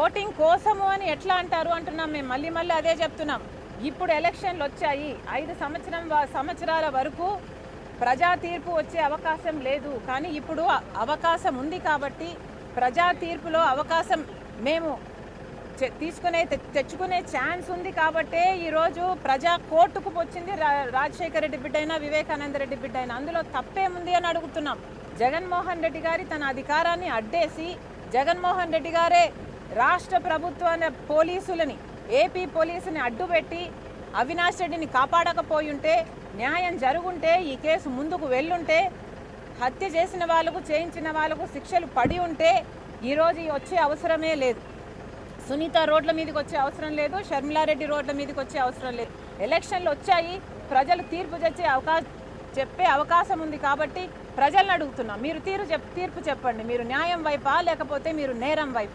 Voting కోసము అని ఎట్లా అంటారు అంటున్నాం. మేము మళ్ళీ మళ్ళీ అదే చెప్తున్నాం. ఇప్పుడు ఎలక్షన్లు వచ్చాయి, 5 సంవత్సరాల వరకు ప్రజా తీర్పు వచ్చే అవకాశం లేదు. కానీ ఇప్పుడు అవకాశం ఉంది కాబట్టి ప్రజా తీర్పులో అవకాశం మేము తెచ్చుకునే ఛాన్స్ ఉంది కాబట్టే ఈరోజు ప్రజా కోర్టుకు వచ్చింది. రాజశేఖర రెడ్డి బిడ్డ అయినా వివేకానంద రెడ్డి బిడ్డ అయినా అందులో తప్పేముంది అని అడుగుతున్నాం. జగన్మోహన్ రెడ్డి గారి తన అధికారాన్ని అడ్డేసి జగన్మోహన్ రెడ్డి గారే రాష్ట్ర ప్రభుత్వ పోలీసులని ఏపీ పోలీసుని అడ్డుపెట్టి అవినాష్ రెడ్డిని కాపాడకపోయుంటే, న్యాయం జరుగుంటే, ఈ కేసు ముందుకు వెళ్ళుంటే, హత్య చేసిన వాళ్ళకు చేయించిన వాళ్ళకు శిక్షలు పడి ఉంటే ఈరోజు వచ్చే అవసరమే లేదు. సునీత రోడ్ల మీదకి వచ్చే అవసరం లేదు, షర్మిలారెడ్డి రోడ్ల మీదకి వచ్చే అవసరం లేదు. ఎలక్షన్లు వచ్చాయి, ప్రజలు తీర్పు చెప్పే అవకాశం ఉంది కాబట్టి ప్రజలను అడుగుతున్నాం. మీరు తీర్పు చెప్పండి. మీరు న్యాయం వైపా లేకపోతే మీరు నేరం వైపు?